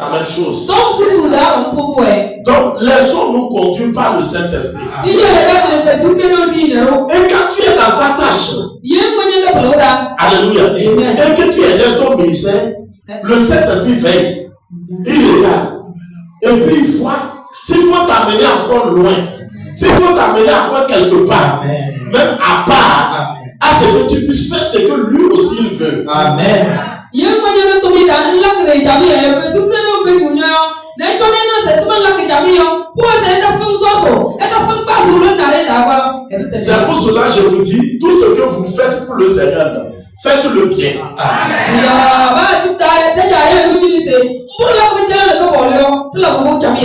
la même chose. Donc, laissons-nous conduire par le Saint-Esprit. Et quand tu es dans ta tâche, alléluia, et que tu exerces ton ministère, le Saint-Esprit veille, il regarde, et puis il voit, s'il faut t'amener encore loin, s'il faut t'amener encore quelque part, même à part, à ce que tu puisses faire ce que lui aussi il veut. Amen. C'est pour cela que je vous dis, tout ce que vous faites pour le Seigneur, faites-le bien.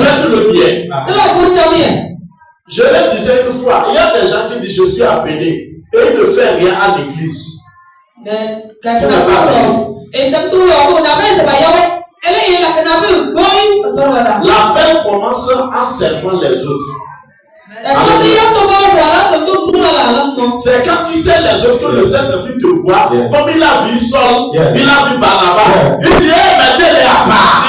Faites-le bien. Je le disais une fois, il y a des gens qui disent je suis appelé et ils ne font rien à l'église. L'appel commence en servant les autres. C'est quand tu sais les autres que le Saint-Esprit te voit, comme il a vu Saul, il a vu Barnabas, il dit mettez-les à part.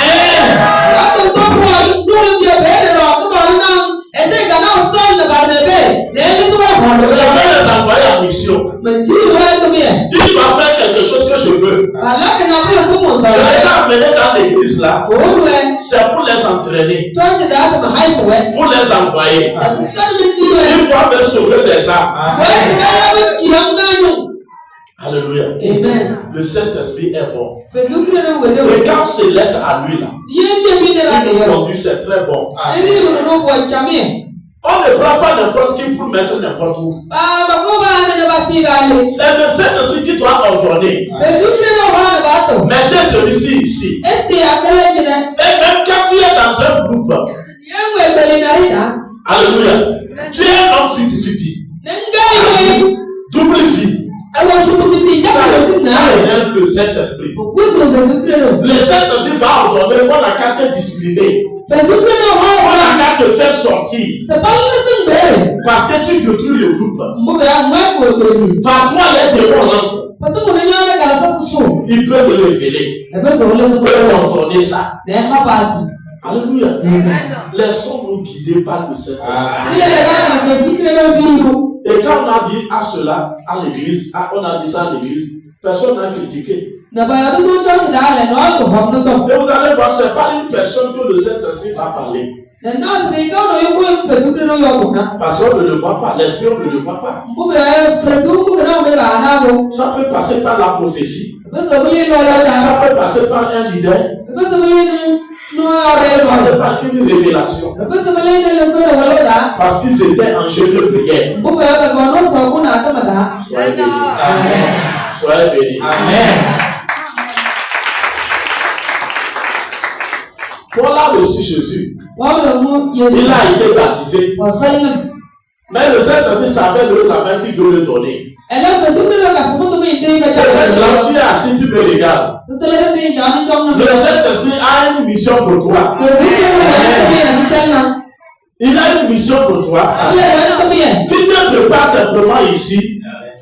Je vais les envoyer en mission. Il doit faire quelque chose que je veux. Je les ai amenés dans l'église là. C'est pour les entraîner. Pour les envoyer. Il doit me sauver des âmes. Alléluia. Amen. Le Saint-Esprit est bon. Et quand on se laisse à lui là, il nous conduit, c'est très bon. Amen. On ne prend pas n'importe qui pour mettre n'importe où. C'est le Saint-Esprit qui doit ordonner. Mettez celui-ci ici. Et même quand tu es dans un groupe, alléluia, tu es un fiti-fiti. Double vie. Ça énerve le Saint-Esprit. Le Saint-Esprit va ordonner qu'on n'a qu'à te discipliner. On n'a qu'à te faire sortir. Parce que tu détruis le groupe. Par toi, les démons rentrent. Il peut te révéler. Il peut ordonner ça. Alléluia. Laissons-nous guider par le Saint-Esprit. Et quand on a dit à cela à l'église, on a dit ça à l'église, personne n'a critiqué. Et vous allez voir, ce n'est pas une personne que le Saint-Esprit va parler. Parce qu'on ne le voit pas, l'esprit on ne le voit pas. Ça peut passer par la prophétie. Ça peut passer par un leader. Ça peut passer par une révélation. Parce qu'ils étaient en jeu de prière. Soyez bénis. Amen. Soyez bénis. Amen. Paul a reçu Jésus. Il a été baptisé. Mais le Saint-Esprit savait le travail qu'il veut le donner. Et là, tu es assis, tu me regardes. Le Saint-Esprit a une mission pour toi. Il a une mission pour toi. Tu te prépares simplement ici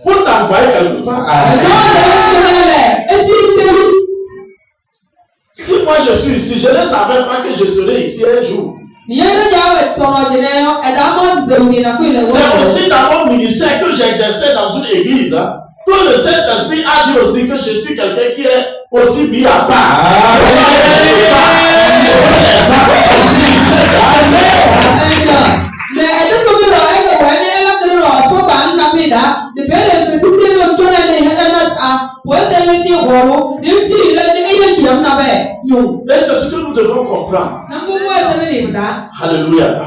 pour t'envoyer quelque part. Si moi je suis ici, je ne savais pas que je serais ici un jour. C'est aussi dans mon ministère que j'exerçais dans une église. Que le Saint-Esprit a dit aussi que je suis quelqu'un qui est aussi mis à part. Et c'est ce que nous devons comprendre. Alléluia.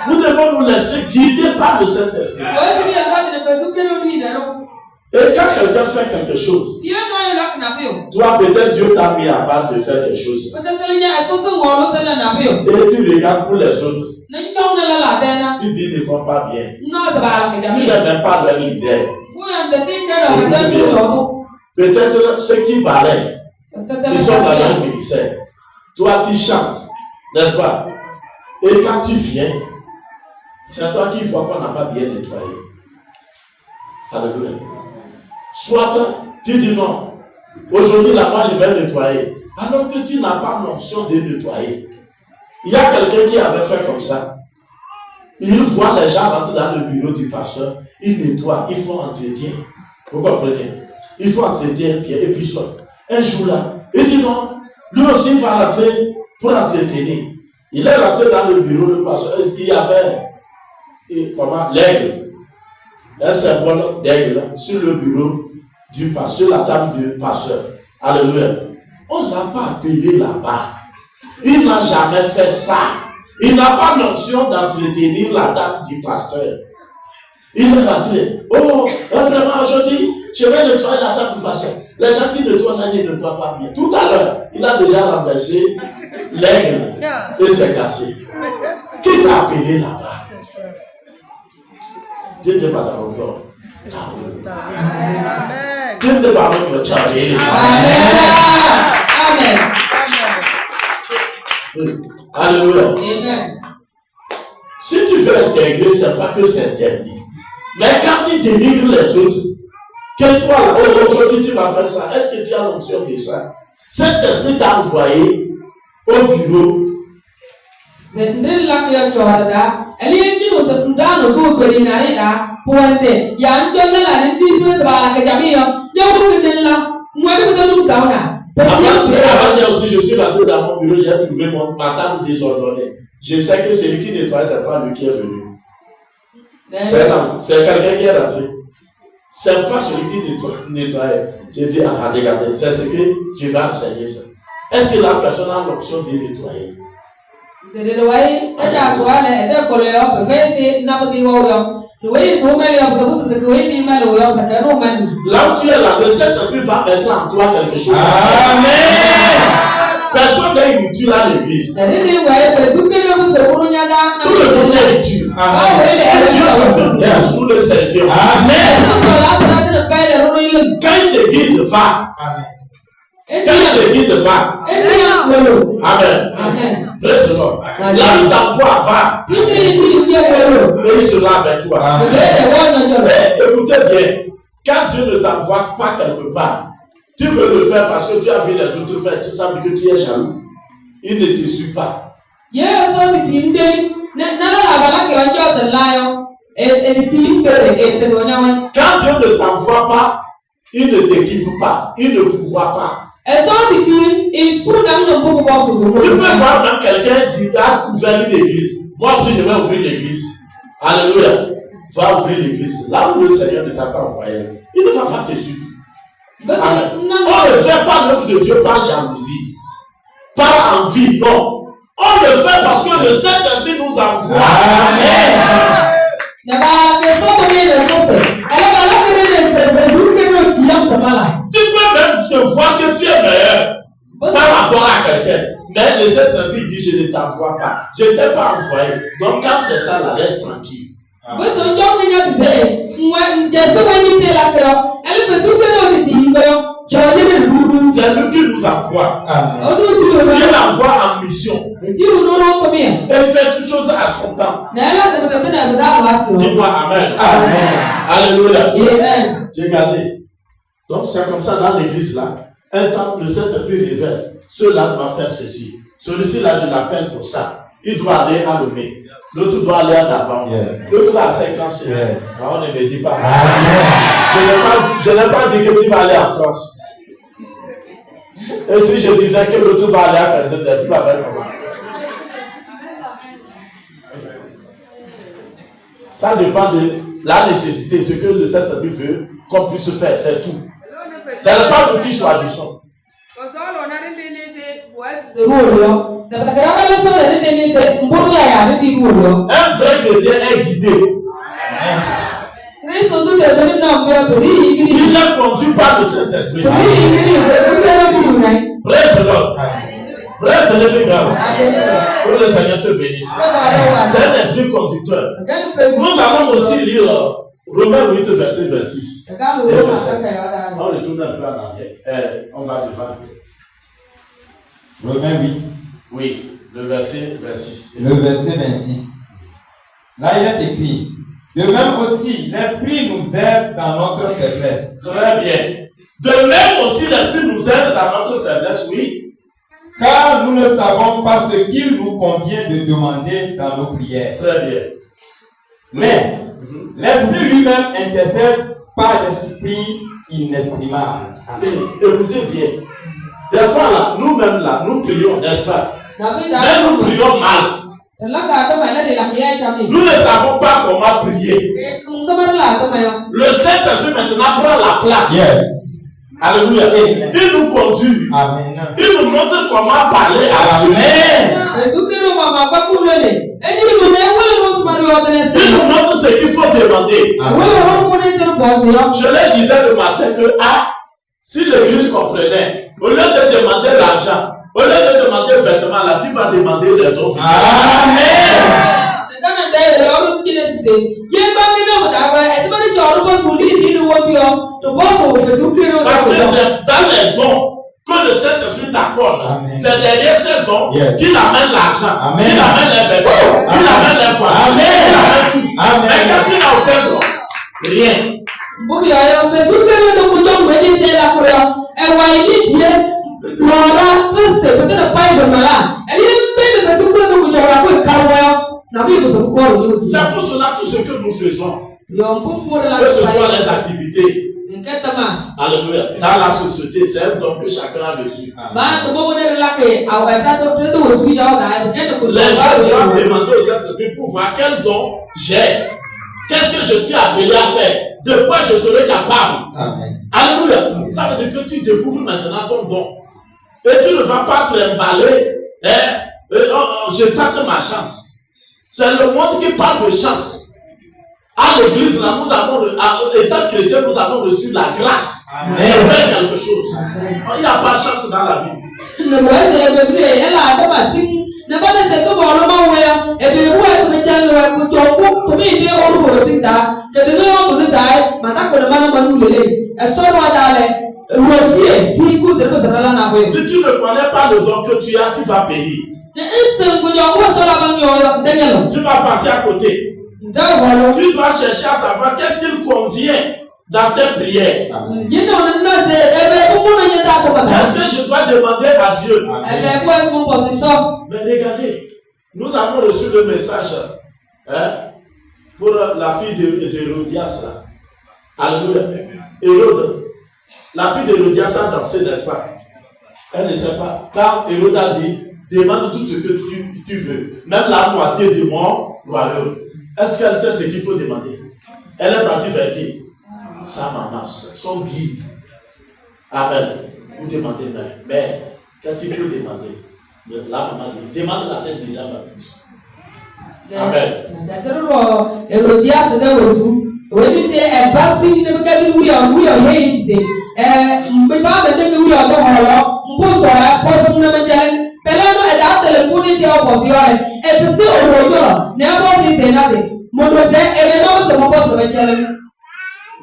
Nous devons nous laisser guider par le Saint-Esprit. Et quand quelqu'un fait quelque chose, toi peut-être Dieu t'a mis à part de faire quelque chose. Et tu regardes pour les autres. Tu dis ils ne font pas bien. Tu n'es même pas leur leader. Peut-être ceux qui balaient, ils sont dans leur ministère. Toi tu chantes, n'est-ce pas? Et quand tu viens, c'est toi qui vois qu'on n'a pas bien nettoyé. Alléluia. Soit tu dis non, aujourd'hui là moi je vais nettoyer. alors que tu n'as pas l'onction de nettoyer. Il y a quelqu'un qui avait fait comme ça. Il voit les gens rentrer dans le bureau du pasteur, il nettoie, il faut entretien. Vous comprenez? Il faut entretien bien et puis soit. Un jour là, il dit non, lui aussi va rentrer pour entretenir. Il est rentré dans le bureau, le pasteur, il y avait comment, l'aigle, un symbole d'aigle sur le bureau du pasteur, sur la table du pasteur. Alléluia. On ne l'a pas appelé là-bas. Il n'a jamais fait ça. Il n'a pas l'option d'entretenir la table du pasteur. Il est rentré. Oh, vraiment aujourd'hui, je vais nettoyer la table du pasteur. Les gens qui nettoient là, ils ne nettoient pas bien. Tout à l'heure, il a déjà renversé l'aigle et s'est cassé. Qui t'a appelé là-bas? Dieu ne va pas encore. Dieu ne va pas encore. Amen. Alléluia. Si tu veux intégrer, ce n'est pas que c'est interdit. Mais quand tu délivres les autres, que toi, aujourd'hui tu vas faire ça, est-ce que tu as l'option de ça? Cet esprit t'a envoyé au bureau. Avant aussi, je suis rentré dans mon bureau, j'ai trouvé ma table désordonnée. Je sais que celui qui nettoie, ce n'est pas lui qui est venu. C'est quelqu'un qui est rentré. Ce n'est pas celui qui nettoyait. J'ai dit, ah, regardez, c'est ce que je vais enseigner ça. Est-ce que la personne a l'option de nettoyer? Là où tu es là, le Saint-Esprit va mettre en toi quelque chose. Amen. Personne n'est inutile à l'église. Tout le monde est utile. Dieu sous le servir. Amen. Quand il te guide, va. Amen. Quand il te guide, va. Amen. Laisse le Lord. Là où ta foi va, et il sera avec toi. Mais écoutez bien, quand Dieu ne t'envoie pas quelque part, tu veux le faire parce que tu as vu les autres faire tout ça, mais que tu es jaloux. Il ne te suit pas. Quand Dieu ne t'envoie pas, il ne t'équipe pas, il ne pourvoit pas. Tu peux voir même quelqu'un qui a ouvert une église. Moi aussi, je vais ouvrir l'église. Alléluia. Va ouvrir l'église. Là où le Seigneur ne t'a pas envoyé, il ne va pas te suivre. Amen. On ne fait pas l'œuvre de Dieu par jalousie, par envie, non. On le fait parce que le Saint-Esprit nous envoie. Amen. Tu peux même te voir que tu es meilleur par rapport à quelqu'un. Mais le Saint-Esprit dit, je ne t'envoie pas. Je ne t'ai pas envoyé. Donc quand c'est ça, la laisse tranquille. C'est lui qui nous envoie. Amen. Il envoie en mission. Et fait toutes choses à son temps. Dis-moi Amen. Amen. Alléluia. Amen. J'ai gardé. Donc c'est comme ça dans l'église là. Un temps, le Saint-Esprit révèle. Ceux-là doivent faire ceci. Celui-ci là, je l'appelle pour ça. Il doit aller à Lomé. L'autre doit aller à Daban. Yes. L'autre à 5 ans. Yes. On ne me dit pas. Je n'ai pas dit que tu vas aller en France. Et si je disais que l'autre va aller à personne, tu vas faire comment? Ça dépend de la nécessité, ce que le Saint-Esprit veut qu'on puisse faire, c'est tout. Ce n'est pas nous qui choisissons. Un vrai chrétien est guidé. Il est conduit par le Saint-Esprit. Prêche l'homme. Prêche le Seigneur. Que le Seigneur te bénisse. C'est un esprit conducteur. Nous allons aussi lire Romains 8, verset 26. On retourne un peu en arrière. On va devant. Romains 8. Oui, le verset 26. Le verset 26. Là, il est écrit. De même aussi, l'Esprit nous aide dans notre faiblesse. Très bien. De même aussi, l'Esprit nous aide dans notre faiblesse, oui. Car nous ne savons pas ce qu'il nous convient de demander dans nos prières. Très bien. Mais l'Esprit lui-même intercède par l'Esprit inexprimable. Écoutez bien. Des fois là, nous-mêmes là, nous prions, n'est-ce pas? Mais nous prions mal. Nous ne savons pas comment prier. Le Saint-Esprit maintenant prend la place. Yes. Alléluia. Il nous conduit. Amen. Il nous montre comment parler à Dieu. Amen. Il nous montre ce qu'il faut demander. Amen. Je le disais le matin que si l'église comprenait, au lieu de demander l'argent, au lieu de demander vêtements, là, tu vas demander les dons. Amen. Parce que c'est dans les dons que le Saint-Esprit t'accorde. C'est derrière ces dons qu'il amène l'argent, qu'il amène les vêtements, qu'il amène les voix, qu'il amène tout. Mais quand il n'a aucun don, rien. C'est pour cela tout ce que nous faisons, que ce soit les activités, alléluia, dans la société, c'est un don que chacun a reçu. Les gens doivent demander au Saint-Esprit pour voir quel don j'ai, qu'est-ce que je suis appelé à faire, de quoi je serai capable. Amen. Alléluia. Ça veut dire que tu découvres maintenant ton don. Et tu ne vas pas te emballer. Je tente ma chance. C'est le monde qui parle de chance. À l'église, là, nous avons, étant chrétien, nous avons reçu la grâce de faire quelque chose. Il n'y a pas de chance dans la Bible. Si tu ne connais pas le don que tu as, tu vas payer. Tu vas passer à côté. Tu dois chercher à savoir qu'est-ce qu'il convient dans tes prières. Qu'est-ce que je dois demander à Dieu? Mais regardez, nous avons reçu le message pour la fille d'Hérodias. Alléluia. Hérode, la fille d'Hérodias a dansé, n'est-ce pas? Elle ne sait pas. Quand Hérode a dit, demande tout ce que tu veux, même la moitié de mon royaume. Est-ce qu'elle sait ce qu'il faut demander? Elle est partie vers qui? Sa maman, son guide. Amen. Vous demandez, mais qu'est-ce qu'il faut demander? La maman dit, demande la tête déjà ma plus. Amen.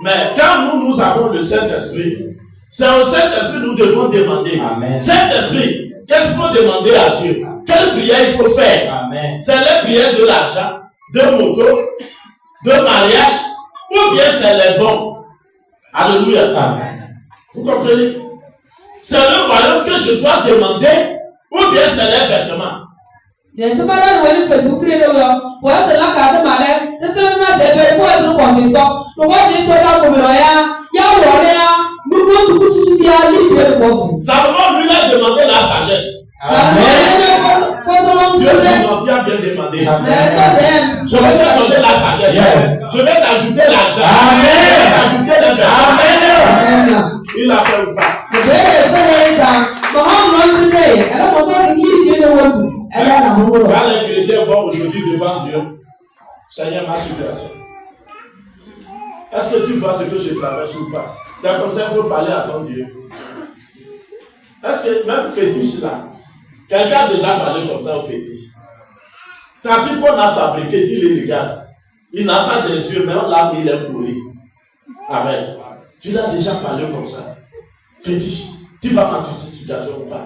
Mais quand nous avons le Saint-Esprit, c'est au Saint-Esprit que nous devons demander. Saint-Esprit, qu'est-ce qu'il faut demander à Dieu? Quelle prière il faut faire? C'est les prières de l'argent, de moto, de mariage, ou bien c'est les dons? Alléluia. Vous comprenez? C'est le royaume que je dois demander, ou bien c'est les vêtements? Salomon lui a demandé la sagesse. Amen. Dieu dit non, tu as bien demandé. Je vais te demander la sagesse. Je vais t'ajouter l'argent. Je vais t'ajouter les vêtements. Il a fait ou pas? Quand les chrétiens vont aujourd'hui devant Dieu, Seigneur, ma situation. Est-ce que tu vois ce que je traverse ou pas? C'est comme ça qu'il faut parler à ton Dieu. Est-ce que même fétiche là, quelqu'un a déjà parlé comme ça au fétiche? C'est un truc qu'on a fabriqué, tu les regardes. Il n'a pas des yeux, mais on l'a mis, il est pourri. Amen. Tu l'as déjà parlé comme ça. Fétiche, tu vas dans cette situation ou pas?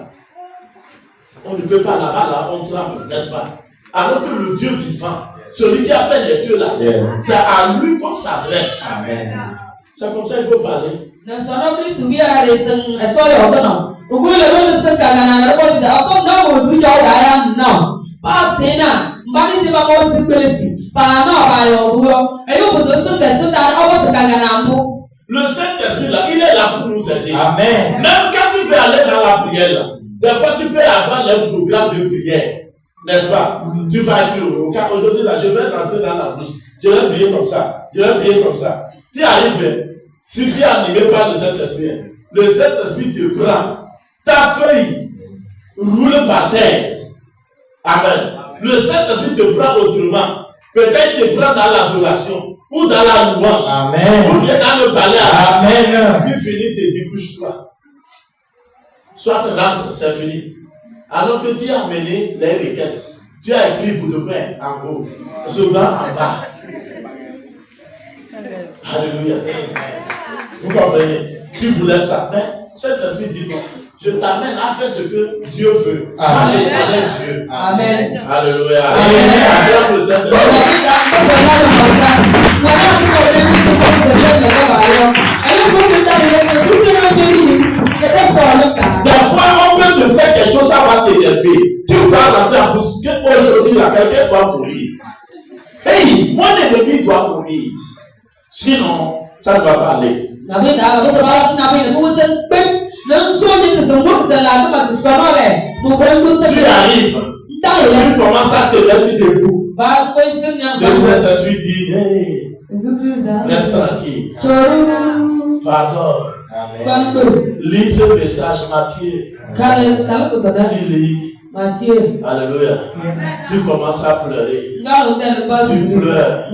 On ne peut pas là-bas, là, on tremble, n'est-ce pas? Alors que le Dieu vivant, celui qui a fait les cieux là, c'est à lui qu'on s'adresse. Amen. C'est comme ça qu'il faut parler. Le Saint-Esprit là, il est là pour nous aider. Amen. Même quand tu veux aller dans la prière là, des fois tu peux avoir le programme de prière, n'est-ce pas? Tu vas écrire aujourd'hui là, je vais rentrer dans la bouche, je vais prier comme ça, je vais prier comme ça. Tu arrives, si tu es animé par le Saint-Esprit te prend ta feuille, roule par terre. Amen. Le Saint-Esprit te prend autrement. Peut-être te prend dans l'adoration ou dans la louange. Amen. Ou bien dans le palais. Amen. Tu finis, te dis couche-toi. Soit tu rentres, c'est fini. Alors que tu as amené les requêtes, tu as écrit bout de pain en haut, souvent en bas. Alléluia. Vous comprenez? Tu voulais ça, mais cet esprit dit non. Je t'amène à faire ce que Dieu veut. Moi, je connais Dieu. Amen. Alléluia. Amen. Des fois, on peut te faire quelque chose, ça va t'énerver. Tu vas rentrer en plus qu'aujourd'hui, quelqu'un doit mourir. Hey, mon ennemi doit mourir. Sinon, ça ne va pas aller. Tu arrives, tu commences à te mettre debout. Le Saint-Esprit dit, hey, reste tranquille. Pardon. Amen. Lis ce message, Matthieu. Tu lis. Alléluia. Tu commences à pleurer. Tu pleures.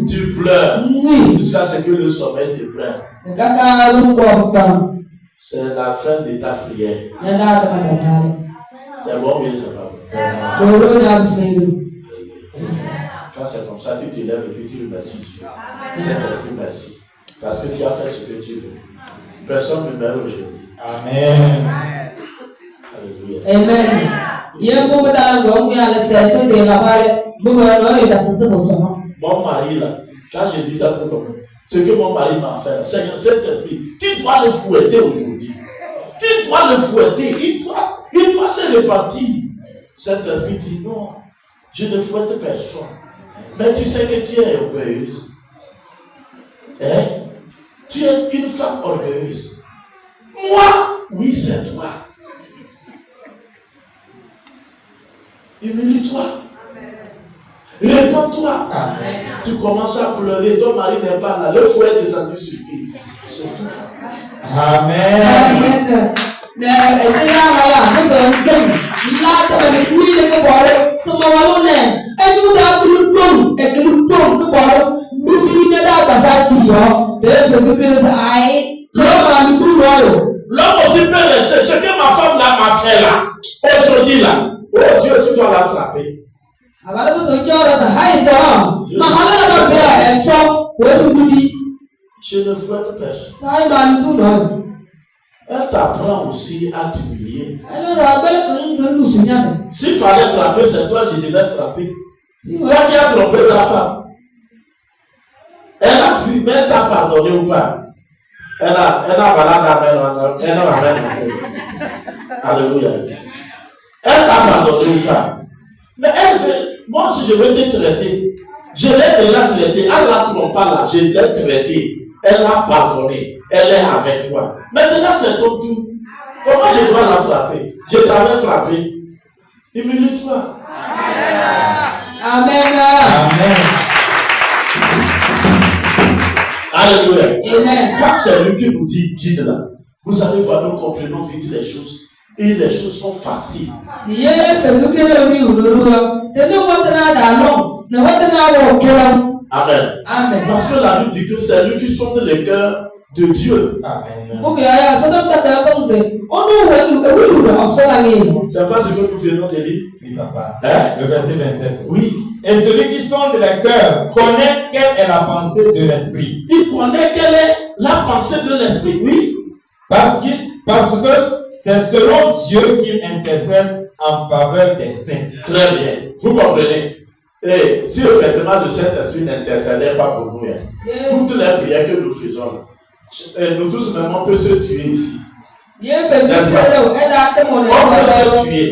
Tu pleures. Jusqu'à ce que le sommeil te prenne. C'est la fin de ta prière. C'est bon, mais c'est pas bon. Quand c'est comme ça, tu te lèves et puis tu remercies Dieu. Saint-Esprit, merci. Parce que tu as fait ce que tu veux. Personne ne meurt aujourd'hui. Amen. Alléluia. Amen. Mon mari là, quand je dis ça pour comment, ce que mon mari m'a fait, Seigneur, cet esprit, tu dois le fouetter aujourd'hui. Tu dois le fouetter, il doit se repentir. Cet esprit dit non, je ne fouette personne. Mais tu sais que tu es orgueilleuse. Hein? Tu es une femme orgueilleuse. Moi, oui, c'est toi. Humilie-toi. Répands-toi. Tu commences à pleurer, ton mari n'est pas là. Le fouet est descendu sur qui? Sur toi. Amen. L'homme aussi peut laisser ce que ma femme là m'a fait là. Aujourd'hui là. Oh Dieu, tu dois la frapper. Je ne fouette personne. Elle t'apprend aussi à t'humilier. S'il fallait frapper, c'est toi qui devais frapper. Toi qui as trompé ta femme. Elle a fui, mais elle t'a pardonné ou pas? Elle a balade elle a Alléluia. Elle t'a pardonné ou pas? Mais elle fait, moi si je veux te traiter, je l'ai déjà traité, elle l'a trompé là, je l'ai traité, elle l'a pardonné, elle est avec toi. Maintenant c'est ton tour. Comment je dois la frapper? Je t'avais frappé. Humilie-toi. Amen. Amen. Alléluia. Amen. Quand c'est lui qui nous dit guide là, vous allez voir, nous comprenons vite les choses. Et les choses sont faciles. Amen. Amen. Parce que la Bible dit que c'est lui qui sonde les cœurs de Dieu. Amen. C'est pas ce que nous venons de lire? Oui, papa. Hein? Le verset 27. Oui. Et celui qui sonde les cœurs connaît quelle est la pensée de l'esprit. Il connaît quelle est la pensée de l'esprit. Oui. Parce que c'est selon Dieu qu'il intercède en faveur des saints. Très bien. Vous comprenez? Et si effectivement le Saint-Esprit n'intercédait pas pour nous, toutes les prières que nous faisons là, nous tous même on peut se tuer ici. On peut se tuer.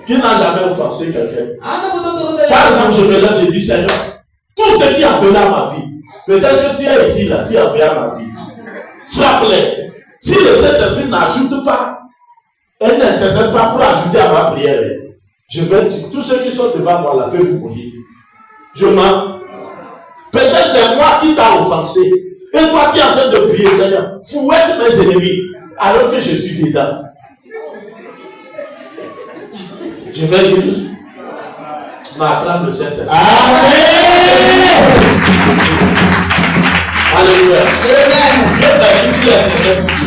Qui n'a jamais offensé quelqu'un? Par exemple, je me lève, je dis Seigneur, tout ce qui a venu à ma vie, peut-être que tu es ici, là, qui a venu à ma vie, frappe-les. Si le Saint-Esprit n'ajoute pas, elle n'intercède pas pour ajouter à ma prière, je vais dire, tous ceux qui sont devant moi là peuvent vous mourir. Je mens. Peut-être c'est moi qui t'a offensé. Et toi qui es en train de prier, Seigneur, fouette mes ennemis, alors que je suis dedans. Je vais dire, m'attendre le Saint-Esprit. Amen. Alléluia. Je t'assure qu'il y a des esprits.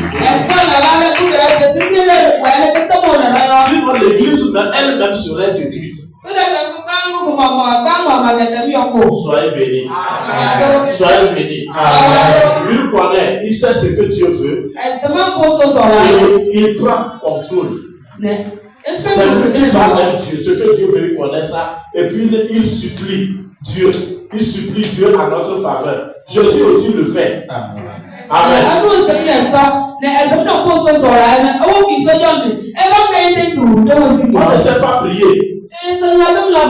Sinon, l'église elle-même serait détruite. Soyez bénis. Soyez bénis. Lui connaît, il sait ce que Dieu veut. Et il prend contrôle. C'est lui qui va vers Dieu. Ce que Dieu veut, il connaît ça. Et puis il supplie Dieu. Il supplie Dieu à notre faveur. Je suis aussi le fait. Amen. On ne sait pas prier.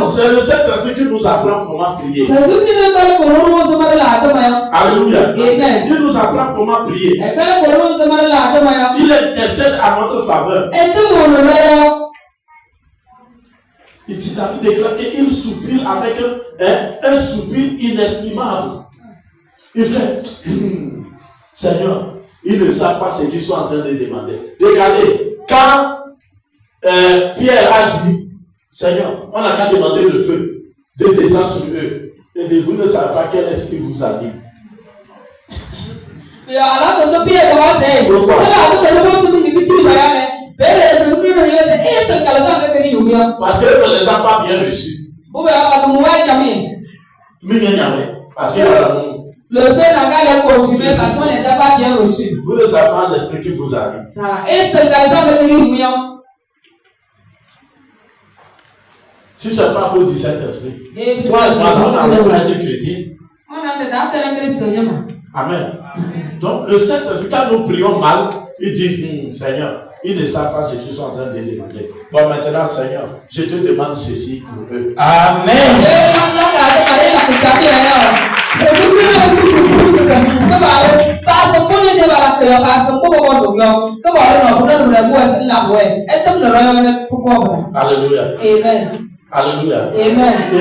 C'est le Saint-Esprit qui nous apprend comment prier. Alléluia. Il nous apprend comment prier. Il intercède à notre faveur. Il dit David déclare qu'il soupire avec un soupir inexprimable. Il fait Seigneur, ils ne savent pas ce qu'ils sont en train de demander. Regardez, quand Pierre a dit Seigneur, on n'a qu'à demander le feu de descendre sur eux. Et de vous ne savez pas quel esprit vous anime. Pourquoi? Parce qu'elle ne les a pas bien reçus. Parce que le feu n'a qu'à les consumer parce qu'on ne les a pas bien reçus. Vous ne savez pas l'esprit qui vous arrive. Si ce n'est pas pour du Saint-Esprit, toi et moi, on n'a même pas été chrétien. Amen. Donc, le Saint-Esprit, quand nous prions mal, il dit Seigneur, ils ne savent pas ce qu'ils sont en train de demander. Bon, maintenant, Seigneur, je te demande ceci pour eux. Amen. Alléluia. Amen. Alléluia. Amen. Et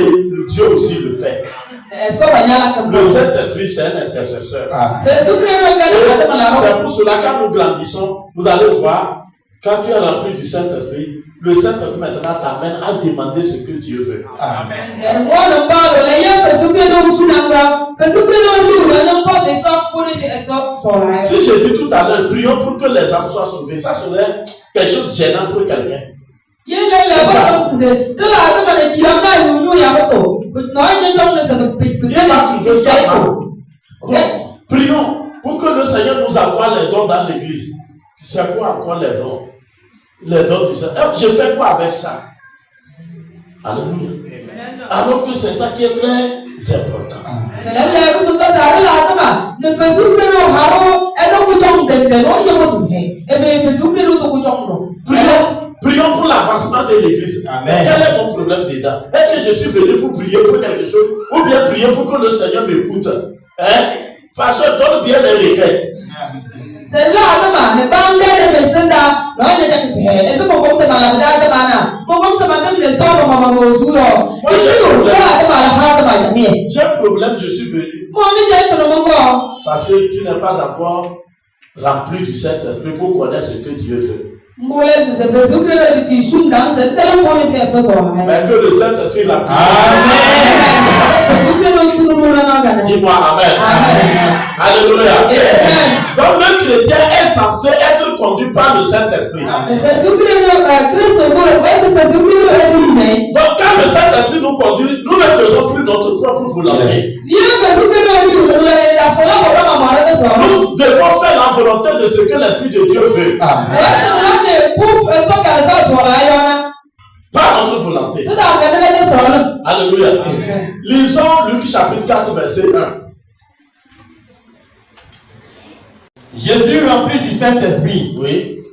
Dieu aussi le fait. Le Saint-Esprit, c'est un intercesseur. C'est pour cela, quand nous grandissons, vous allez voir, quand tu es rempli du Saint-Esprit, le Saint-Esprit maintenant t'amène à demander ce que Dieu veut. Amen. Si je dis tout à l'heure, prions pour que les âmes soient sauvées, ça serait quelque chose de gênant pour quelqu'un. Et va trouver ça mal. Donc, prions pour que le Seigneur nous envoie les dons dans l'église. C'est quoi encore les dons? Les dons du Seigneur. Je fais quoi avec ça? Alléluia. Alors que c'est ça qui est très important. Prions pour l'avancement de l'église. Amen. Quel est mon problème dedans? Est-ce que je suis venu pour prier pour quelque chose ou bien prier pour que le Seigneur m'écoute? Parce que donne bien les requêtes. C'est là, les bandes de Senda, j'ai un problème, je suis venu. Parce que tu n'es pas encore rempli du Saint-Esprit pour connaître ce que Dieu veut. Mais que le Saint-Esprit l'a pris. Amen. Dis-moi Amen. Amen. Alléluia. Donc le chrétien est censé être conduit par le Saint-Esprit. Donc quand le Saint-Esprit nous conduit, nous ne faisons plus notre propre volonté. Nous devons faire la volonté de ce que l'Esprit de Dieu veut. Amen. Pas notre volonté. Alléluia. Lisons Luc chapitre 4 verset 1. Jésus, rempli du Saint-Esprit,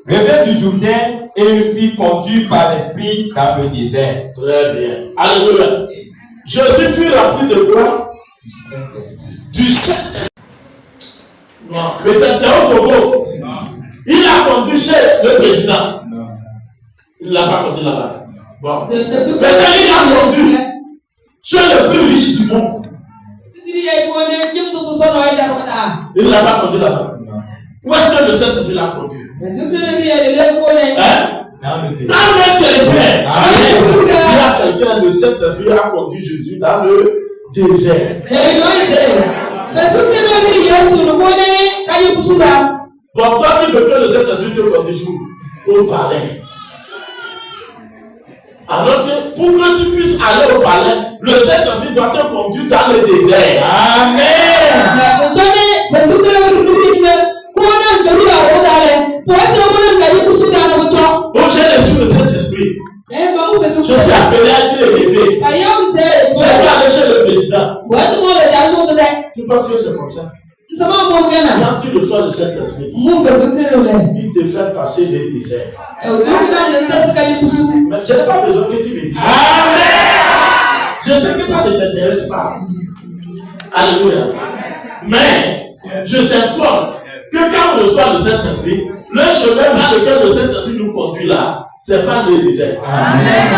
revint du Jourdain et il fut conduit par l'Esprit dans le désert. Très bien. Alléluia. Jésus fut rempli de quoi? Du Saint-Esprit. Du Saint-Esprit. Non, mais c'est au Togo. Il a conduit chez le président. Non. Il ne l'a pas conduit là-bas. Bon. Maintenant, il a conduit chez le plus riche du monde. Il ne l'a pas conduit là-bas. Où est-ce que le Saint-Esprit l'a conduit? Hein? Dans le désert. Il y a quelqu'un, le Saint-Esprit a conduit Jésus dans le désert. Bon, toi, tu veux que le Saint-Esprit te conduise au palais. Alors que pour que tu puisses aller au palais, le Saint-Esprit doit te conduire dans le désert. Amen. Donc j'ai reçu le Saint-Esprit. Je suis appelé à être élevé. Je vais aller chez le président. Tu penses que c'est comme ça? Quand tu reçois le Saint-Esprit, il te fait passer les déserts. Mais je n'ai pas besoin que tu me dises. Amen. Je sais que ça ne t'intéresse pas. Alléluia. Mais je t'informe que quand on reçoit le Saint-Esprit, le chemin par lequel le Saint-Esprit nous conduit là, c'est pas le désert. Amen.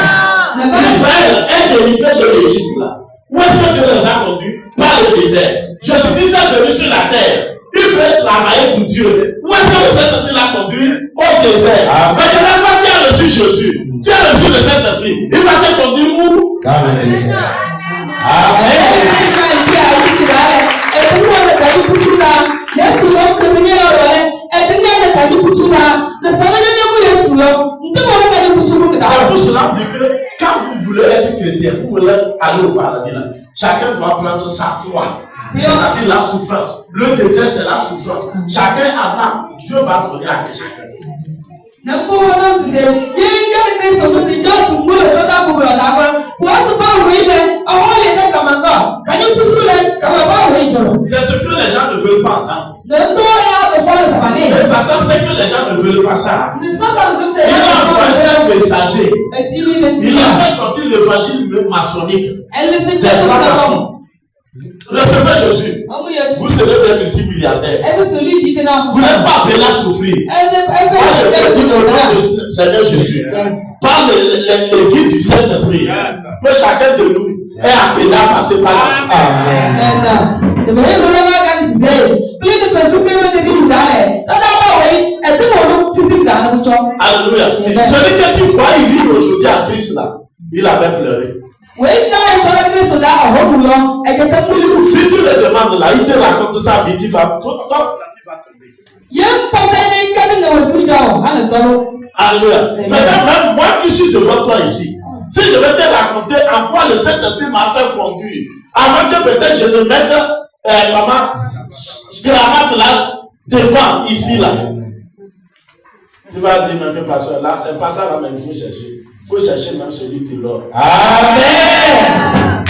Israël est délivré de l'Égypte là. Où est-ce que Dieu les a conduits? Par le désert. Je suis venu sur la terre. Il fait travailler pour Dieu. Où est-ce que le Saint-Esprit l'a conduit? Au désert. Mais je n'ai pas bien reçu Jésus. Tu as reçu le Saint-Esprit. Il va te conduire où? Dans le désert. C'est pour cela que quand vous voulez être chrétien, vous voulez aller au paradis là, chacun doit prendre sa croix. C'est-à-dire la souffrance. Le désert, c'est la souffrance. Chacun en a. Dieu va donner à chacun. C'est ce que les gens ne veulent pas entendre. Et Satan sait que les gens ne veulent pas ça. Il a envoyé un messager. Il a fait sortir l'évangile maçonnique. Des francs-maçons. Recevez Jésus. Vous serez des multimilliardaires. Vous n'êtes pas appelés à souffrir. Moi, je te dis au nom du Seigneur Jésus, par les guides du Saint-Esprit, que chacun de nous est appelé à passer par la souffrance. Alléluia. Celui que tu vois, il vit aujourd'hui à Christ là, il avait pleuré. Si tu le demandes là, il te raconte sa vie, tu vas tomber. Alléluia. Peut-être même moi qui suis devant toi ici, si je vais te raconter en quoi le Saint-Esprit m'a fait conduire, avant que peut-être je ne mette cravate là devant ici là, tu vas dire même que pasteur là, c'est pas ça là, mais il faut chercher. Il faut chercher même celui de l'or. Amen.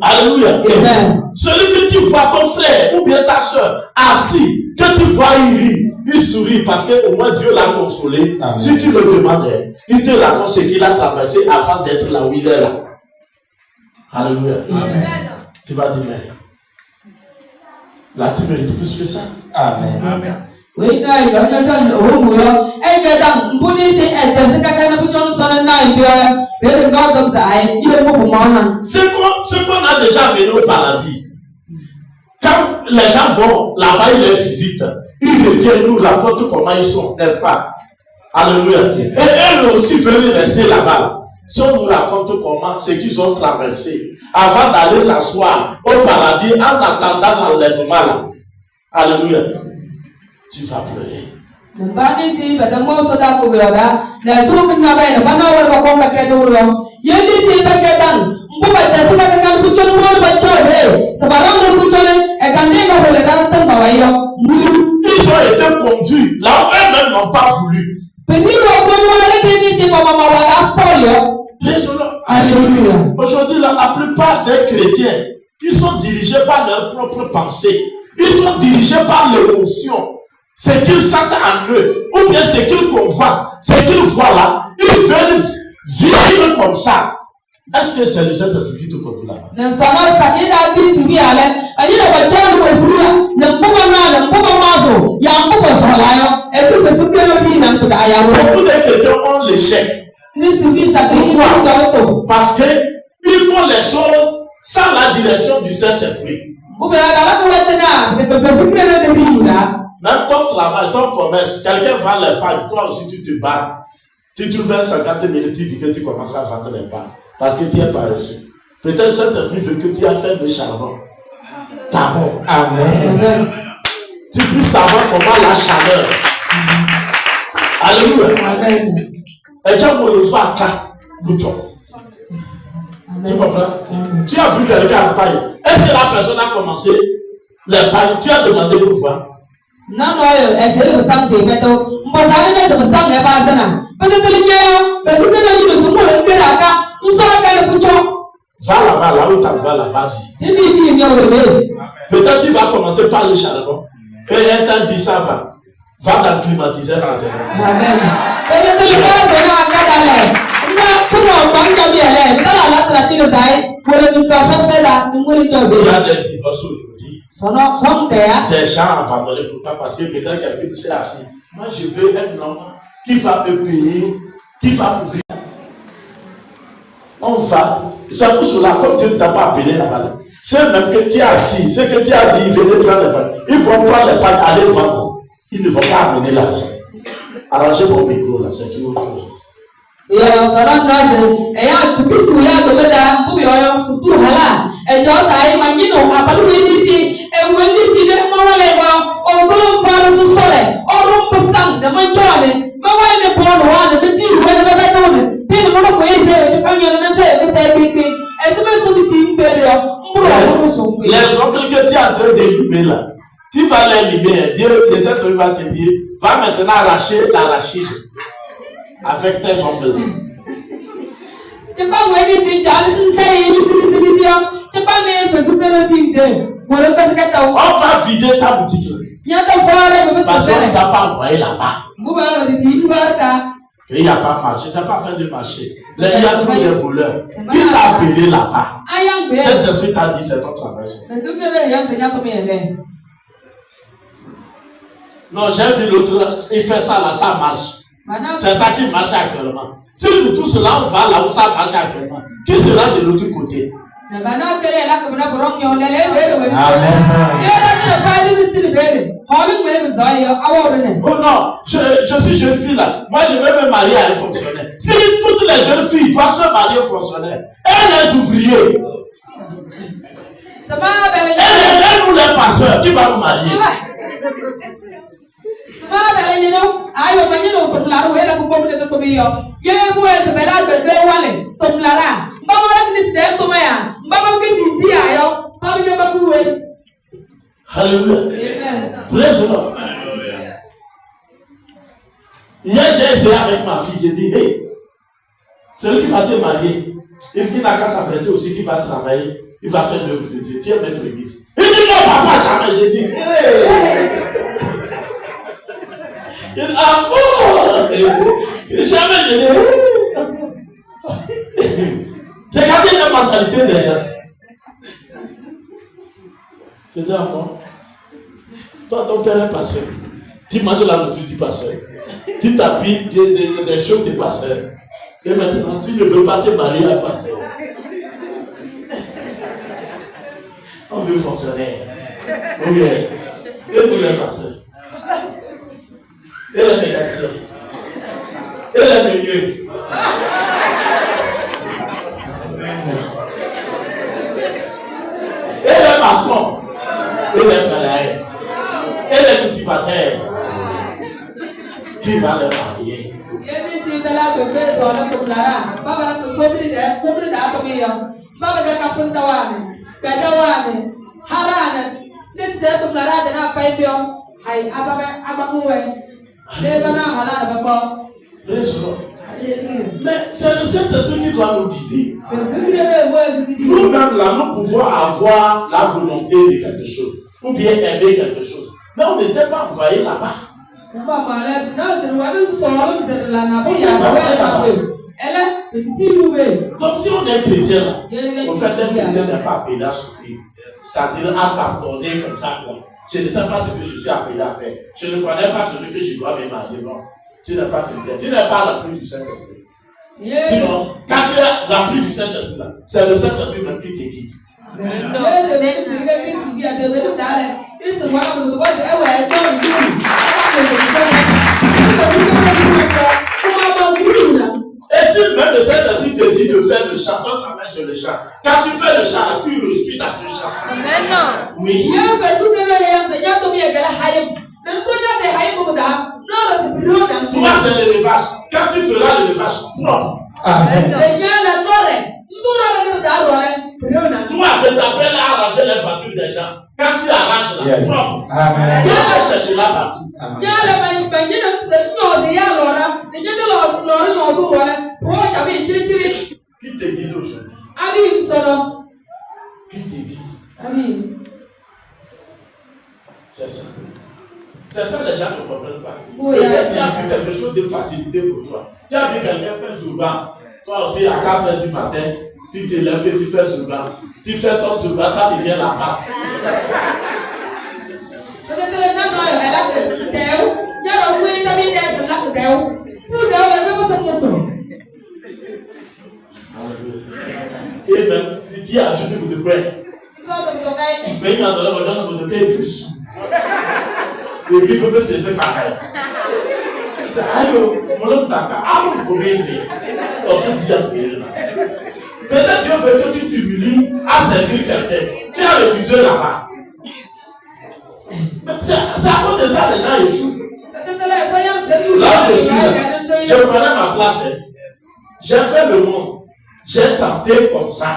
Alléluia. Amen. Celui que tu vois ton frère ou bien ta soeur assis, que tu vois il rit, il sourit parce que au moins Dieu l'a consolé. Amen. Si tu le demandais, il te raconte ce qu'il a traversé avant d'être là où il est là. Alléluia. Amen. Tu vas dire, mais là tu mérites plus que ça. Amen. Amen. Ce qu'on a déjà amené au paradis, quand les gens vont là-bas, ils les visitent, ils reviennent nous racontent comment ils sont, n'est-ce pas? Alléluia. Et eux aussi veulent rester là-bas. Si on nous raconte comment, ce qu'ils ont traversé, avant d'aller s'asseoir au paradis, en attendant l'enlèvement là. Alléluia. Tu vas pleurer. Ils ont été conduits là où eux-mêmes n'ont pas voulu. Alléluia. Aujourd'hui, la plupart des chrétiens, ils sont dirigés par leurs propres pensées. Ils sont dirigés par l'émotion. Ce qu'ils sentent en eux, ou bien ce qu'ils convoitent, ce qu'ils voient là, ils veulent vivre comme ça. Est-ce que c'est le Saint-Esprit qui te conduit là-bas? Beaucoup de chrétiens ont l'échec. Pourquoi? Parce qu'ils font les choses sans la direction du Saint-Esprit. Même ton travail, ton commerce, quelqu'un vend les pagnes, toi aussi tu te bats. Tu trouves un 50 minutes, tu dis que tu commences à vendre les pagnes. Parce que tu es paresseux. Peut-être Saint-Esprit veut que tu aies fait le charbon. D'abord. Amen. Tu puisses savoir comment la chaleur. Alléluia. Amen. Et tu as besoin à tu comprends? Tu as vu quelqu'un en paille. Est-ce que la personne a commencé les pailles? Tu as demandé pourquoi? Non, elle fait le sang, c'est météo. Moi, ça ne me semble pas ça. Peut-être que va là-bas, là où tu vas la vas-y. Peut-être tu vas commencer par le charbon. Et un temps dit ça va. Va dans le climatiseur maintenant. Amen. Il y a des divorces aujourd'hui. Des gens abandonnés pour pas parce que peut-être quelqu'un s'est assis. Moi je veux un homme qui va me payer, qui va m'ouvrir. On va. C'est pour cela, comme Dieu ne t'a pas appelé là-bas. C'est même que qui est assis, c'est que qui a dit, venez prendre les pagnes. Ils vont prendre les pagnes, aller vendre. Ils ne vont pas amener l'argent. Arrangez mon micro là, c'est une autre chose. Et les oncles que tu es en train d'éliminer là, tu vas les libérer. Dieu, les êtres va te dire, va maintenant arracher l'arachide avec tes ongles. On va vider ta boutique là. Parce qu'on ne t'a pas envoyé là-bas. Il n'y a pas marché, ça n'a pas fait de marché. Il y a tous les voleurs. Qui t'a appelé là-bas? Cet esprit t'a dit c'est ton travail. Non, j'ai vu l'autre, il fait ça là, ça marche. C'est ça qui marche actuellement. Si nous tous là, on va là où ça marche actuellement, qui sera de l'autre côté? Amen. Oh non, je suis jeune fille là. Moi je vais me marier à un fonctionnaire. Si toutes les jeunes filles doivent se marier aux fonctionnaires, et les ouvriers, et nous les pasteurs, qui va nous marier? Alléluia. Praise the Lord. Hier, j'ai essayé avec ma fille, j'ai dit, hey, celui qui va te marier, il n'a qu'à s'apprêter aussi, qui va travailler, il va faire l'œuvre de Dieu. Tu es maître église. Il dit, non, papa, jamais. J'ai dit, hey. Il dit, ah bon? Jamais, j'ai dit, hey. J'ai regardé la mentalité des gens. Je dis encore, toi, ton père est pasteur. Tu manges la nourriture du pasteur. Tu t'habilles des choses du pasteur. Et maintenant, tu ne veux pas te marier à pasteur. On veut fonctionner. Oui. Et nous les pasteurs. Et les mécaniciens. Et les meuniers. Et les maçons. Et les ferrailleurs. Et les cultivateurs. Qui va les marier? Mais c'est le Saint-Esprit qui doit nous guider. Nous-mêmes, là, nous pouvons avoir la volonté de quelque chose, ou bien aimer quelque chose. Mais on n'était pas envoyé là-bas. Donc si on est chrétien là, on fait un chrétien n'est pas appelé à souffrir. C'est-à-dire à pardonner comme ça. Je ne sais pas ce que je suis appelé à faire. Je ne connais pas celui que je dois me marier. Non. Tu n'es pas chrétien. Tu n'es pas la pluie du Saint-Esprit. Sinon, quand tu as la pluie du Saint-Esprit là, c'est le Saint-Esprit même qui te guide. Et si même le Saint-Esprit te dit de faire le chant, toi travailles sur le chant. Quand tu fais le chant, tu reçois ta chant. Amen. Oui. Toi, c'est l'élevage. Quand tu feras l'élevage propre. Amen. Toi, je t'appelle à arranger les voitures des gens. Quand tu arraches la propre, tu vas chercher là partout. Qui te guide aujourd'hui? Qui te guide? C'est ça. C'est ça les gens ne comprennent pas. Peut-être tu as vu quelque chose de facilité pour toi. Tu as vu quelqu'un faire Zumba. Toi aussi à 4h du matin, tu te lèves et tu fais Zumba. Tu fais ton Zumba, ça devient la part. Et même, tu as ajouté pour te prêter. Mais il y a de paix plus. Et puis, il peut se faire pareil. C'est aïe, mon homme t'a pas. Ah, vous pouvez aider. On se dit à payer là. Peut-être Dieu veut que tu t'humilies à servir quelqu'un. Tu as refusé là-bas. C'est à cause de ça les gens échouent. Là, je suis là. Je connais ma place. J'ai fait le monde. J'ai tenté comme ça.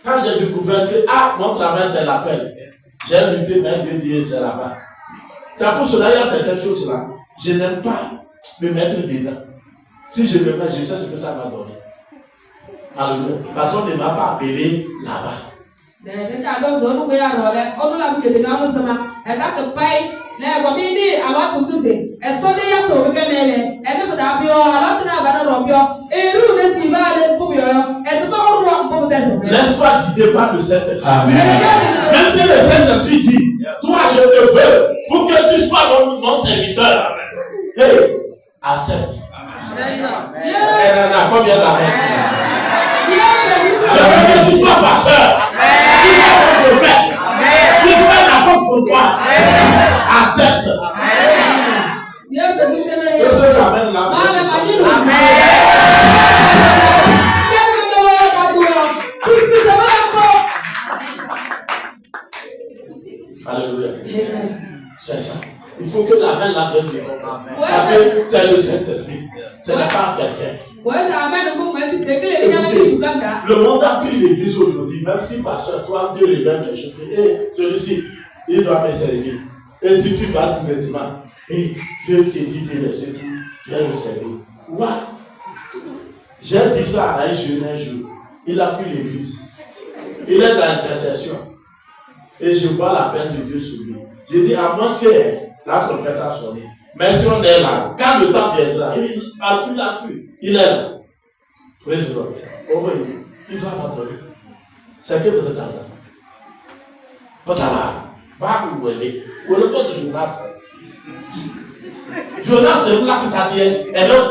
Quand j'ai découvert que mon travail c'est l'appel, j'ai lutté, mais Dieu dit c'est là-bas. C'est pour cela qu'il y a certaines choses là. Je n'aime pas me mettre dedans. Si je me mets, je sais ce que ça va donner. Alléluia. Parce qu'on ne m'a pas appelé là-bas. Laisse-toi guider par le Saint-Esprit. Même si le Saint-Esprit dit, toi je te veux pour que tu sois mon serviteur. Hey, accepte. Elle en a combien d'années? Je veux que tu sois pasteur. Tu sois mon prophète. Tu fais la porte pour toi. Accepte. Que ce t'amène là. Alléluia. C'est ça. Il faut que la main la vienne de l'homme. Parce que c'est le Saint-Esprit. Ce n'est pas quelqu'un. Le monde a pris l'église aujourd'hui, même si pasteur, toi, Dieu révèle quelque chose. Et celui-ci, il doit me servir. Et si tu vas tout bêtement, et Dieu te dit de laisser tout, viens le servir. Ouais. J'ai dit ça à un jour. Il a fui l'église. Il est dans l'intercession. Et je vois la peine de Dieu sur lui. J'ai dit, à moins que la trompette a sonné. Mais si on est là, quand le temps viendra, il n'a plus la fuite. Il est là. Président. Oh oui, il va abandonner. C'est que vous êtes là. Pas là. Pas où elle est. Où est le poste de Jonas? Jonas, c'est là que tu as dit, elle est au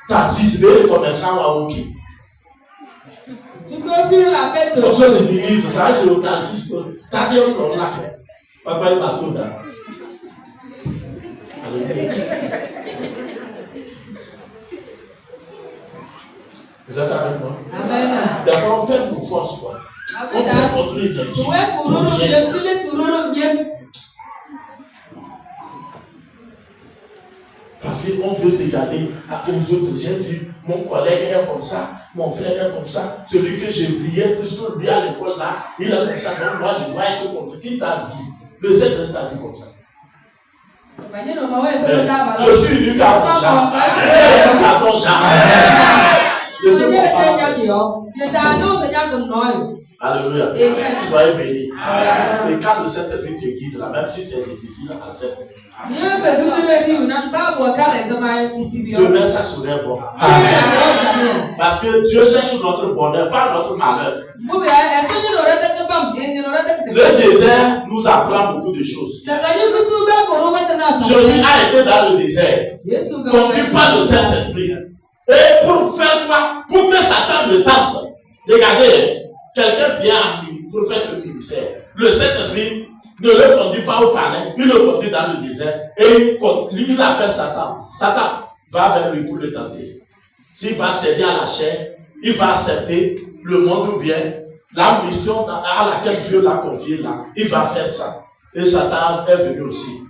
taxi, le commerçant à OK. Tu peux fuir la bête. Comme ça, c'est du livre, ça c'est au taxi. Tu as dit, on l'a fait. Papa, il m'a tout donné. Vous êtes avec moi? Amen. Des fois, on perd nos forces, quoi. On perd notre énergie. Parce qu'on veut s'égaler aux autres. J'ai vu mon collègue est comme ça, mon frère est comme ça, celui que j'ai oublié, plus que lui à l'école là, il est comme ça. Donc moi, je dois être comme ça. Qui t'a dit? Le Seigneur t'a dit comme ça. Je suis Luc à ton genre. Luc à ton genre. Alléluia. Soyez bénis. Et quand le Saint-Esprit te guide là, même si c'est difficile, accepte. Demain, ça serait bon. Amen. Parce que Dieu cherche notre bonheur, pas notre malheur. Le désert nous apprend beaucoup de choses. Jésus a été dans le désert, conduit par le Saint-Esprit. Et pour faire quoi? Pour que Satan le tente. Regardez, quelqu'un vient pour faire le ministère. Le Saint-Esprit ne le conduit pas au palais, il le conduit dans le désert. Et lui, il appelle Satan. Satan va vers lui pour le tenter. S'il va céder à la chair, il va accepter le monde ou bien la mission à laquelle Dieu l'a confié là. Il va faire ça. Et Satan est venu aussi.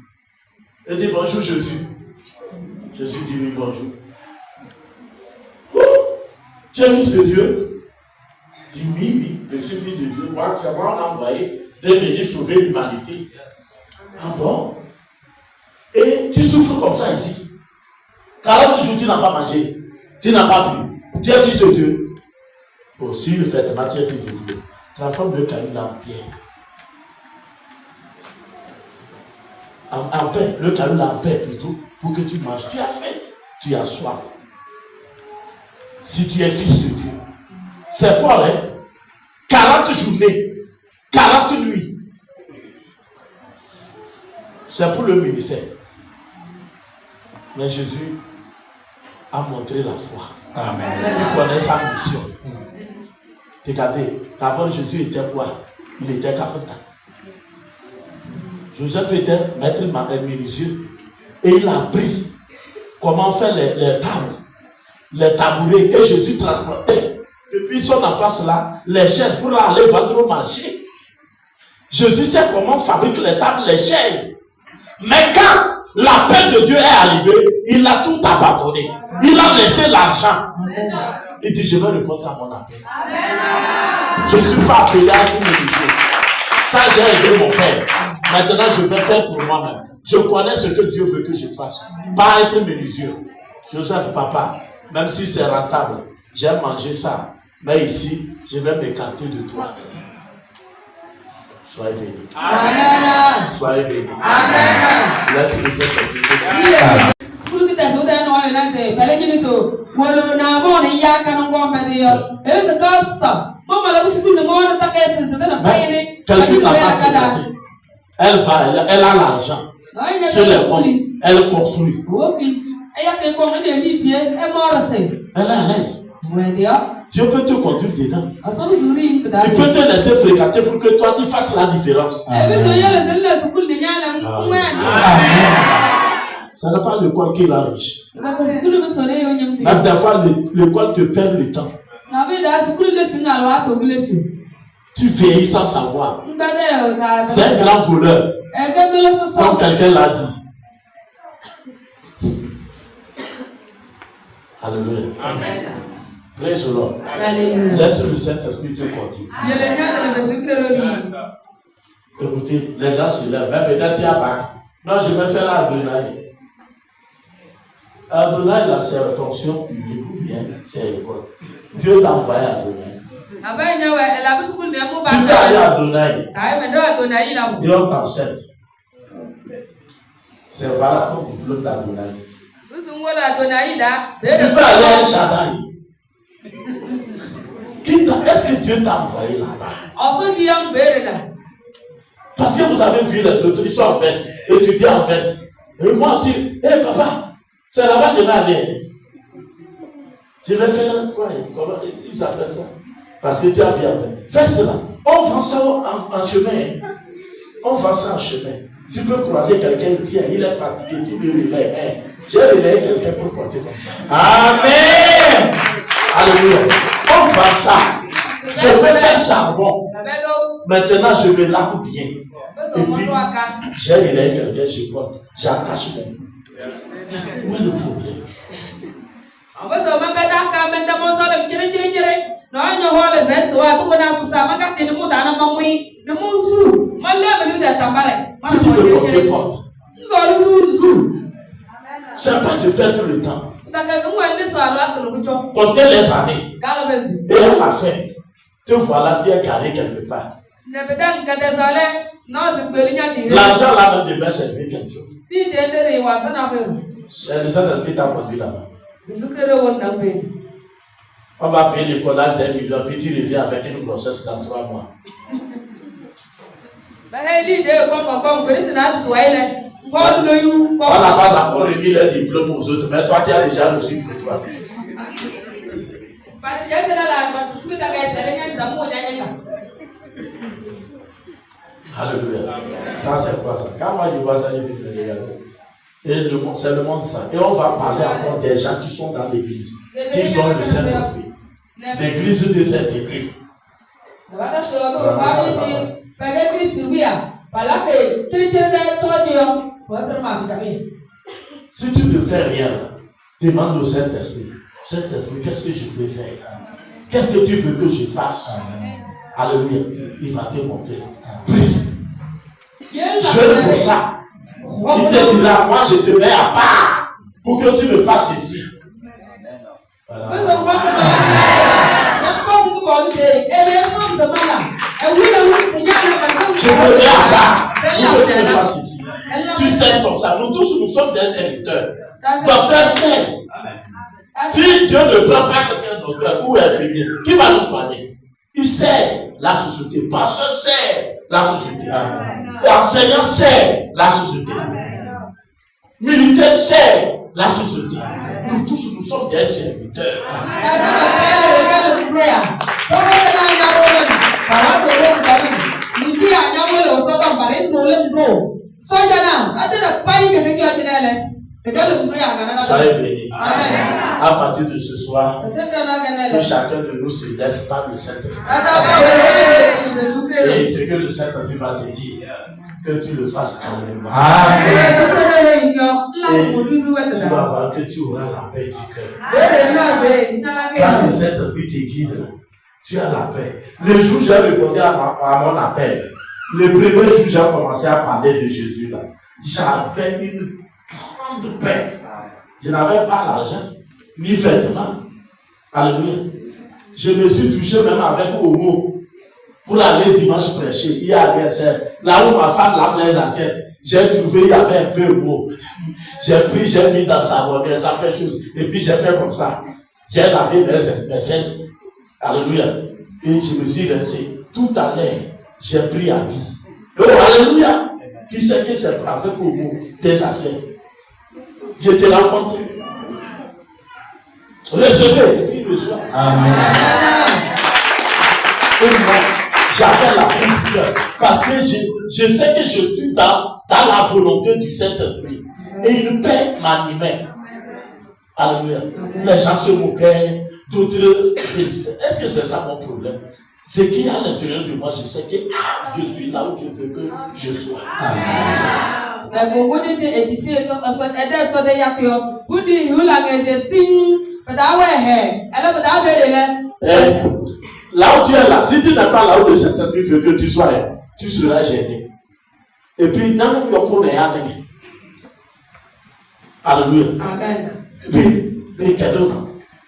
Il dit bonjour Jésus. Jésus dit oui, bonjour. Tu es fils de Dieu? Il dit oui, je suis fils de Dieu. Moi, c'est moi on a envoyé de venir sauver l'humanité. Ah bon? Et tu souffres comme ça ici. 40 jours, tu n'as pas mangé. Tu n'as pas bu. Tu es fils de Dieu. Bon, si le fait, tu es fils de Dieu. Transforme le caillou en pierre. En pain. Le caillou en pain plutôt. Pour que tu manges. Tu as faim. Tu as soif. Si tu es fils de Dieu. C'est fort, hein? 40 journées. 40 nuits. C'est pour le ministère. Mais Jésus a montré la foi. Amen. Il connaît sa mission. Regardez, d'abord Jésus était quoi? Il était carpentier. Joseph était maître menuisier. Et il a appris comment faire les tables, les tabourets. Et Jésus transportait depuis son enfance là, les chaises pour aller vendre au marché. Jésus sait comment fabriquer les tables, les chaises. Mais quand l'appel de Dieu est arrivé, il a tout abandonné. Il a laissé l'argent. Il dit, je vais répondre à mon appel. Je ne suis pas appelé à tout menuisier. Ça, j'ai aidé mon père. Maintenant, je vais faire pour moi-même. Je connais ce que Dieu veut que je fasse. Pas être menuisier. Joseph, papa, même si c'est rentable, j'aime manger ça. Mais ici, je vais m'écarter de toi. Soyez bénis. Amen. Soyez bénis. Amen. Laisse-le Saint-Esprit. Elle va, elle a l'argent. Sur les comptes, elle construit. Elle est à l'aise. Dieu peut te conduire dedans. Il peut te laisser fréquenter pour que toi tu fasses la différence. Amen. Ça n'est pas l'école qui est la riche. Même des fois, l'école te perd le temps. Tu vieillis sans savoir. C'est un grand voleur. Comme quelqu'un l'a dit. Alléluia. Amen. Praise the Lord. Laisse le Saint-Esprit te conduire. Écoutez, les gens se lèvent. Même peut-être il y a bac. Non, je vais faire Adonai. Adonai, là, c'est une fonction publique ou bien c'est école. Dieu t'a envoyé Adonai. Tu peux aller à Adonai. Et on t'enseigne. C'est valable pour le diplôme d'Adonai. Tu peux aller à Shaddai. Est-ce que Dieu t'a envoyé là-bas? Parce que vous avez vu les autres, ils sont en veste, étudier en veste. Et moi aussi, hé papa, c'est là-bas que je vais aller. Je vais faire quoi? Comment ils appellent ça? Parce que tu as vu après. Fais cela. On vend ça en chemin. On vend ça en chemin. Tu peux croiser quelqu'un qui il est fatigué, tu lui relais. J'ai relayé quelqu'un pour porter comme ça. Amen. Alléluia. On vend ça. Je fais faire charbon. Maintenant, je me lave bien. Et puis, j'ai relayé quelqu'un, je porte. J'attache même. Où est le problème? Si tu veux porter, porte. années. Et à la fin, te voilà, tu es carré quelque part. L'argent là même devait servir quelque chose. C'est le Saint-Esprit qui t'a conduit là-bas. On va payer le collage d'1 million, puis tu reviens avec une grossesse dans 3 mois. On n'a pas encore remis les diplômes aux autres, mais toi tu as déjà reçu pour toi. Alléluia. Ça c'est quoi ça? Quand moi je vois ça, je vais me regarder. Et c'est le monde ça. Et on va parler encore des gens qui sont dans l'église, qui ont le Saint-Esprit. L'église de cet été. Si tu ne fais rien, demande au Saint-Esprit. Saint-Esprit, qu'est-ce que je peux faire? Qu'est-ce que tu veux que je fasse? Alléluia. Il va te montrer. Prie. Je pour ça. Il te dira, moi je te mets à part pour que tu me fasses ceci. Voilà. Je me mets à part pour que tu me fasses ceci. Tu sais comme ça. Nous tous, nous sommes des serviteurs. Docteur sert. Si Dieu ne prend pas quelqu'un docteur ou infirmier, qui va nous soigner? Il sert la société. Pasteur sert la société. Enseignant sert la société. Militaire sert la société. Nous tous, nous sommes des serviteurs. Soyez bénis. À partir de ce soir, que chacun de nous se laisse par le Saint-Esprit. Et ce que le Saint-Esprit va te dire, que tu le fasses calmement. Et tu vas voir que tu auras la paix du cœur. Quand le Saint-Esprit te guide, tu as la paix. Le jour où j'ai répondu à mon appel, le premier jour où j'ai commencé à parler de Jésus, là, j'avais une grande paix. Je n'avais pas l'argent, ni vêtements. Alléluia. Je me suis touché même avec Homo pour aller dimanche prêcher. Il y a rien, c'est là où ma femme lave les assiettes. J'ai trouvé, il y avait un peu d'eau. J'ai pris, j'ai mis dans sa savonnière, ça fait chose. Et puis j'ai fait comme ça. J'ai lavé mes selles. Alléluia. Et je me suis rincé. Tout à l'heure, j'ai pris à vie. Oh, alléluia. Qui sait que c'est avec Homo des assiettes? Je te rencontre. Recevez et puis reçois. Amen. Et moi, j'avais la paix du cœur. Parce que je sais que je suis dans la volonté du Saint-Esprit. Et une paix m'animait. Alléluia. Les gens se moquaient, d'autres félicitaient. Est-ce que c'est ça mon problème? C'est qu'il y a à l'intérieur de moi, je sais que je suis là où Dieu veut que je sois. Là où tu es là, si tu n'es pas là où le Saint-Esprit veut que tu sois, tu seras gêné. Et puis, dans le monde, alléluia. Et puis,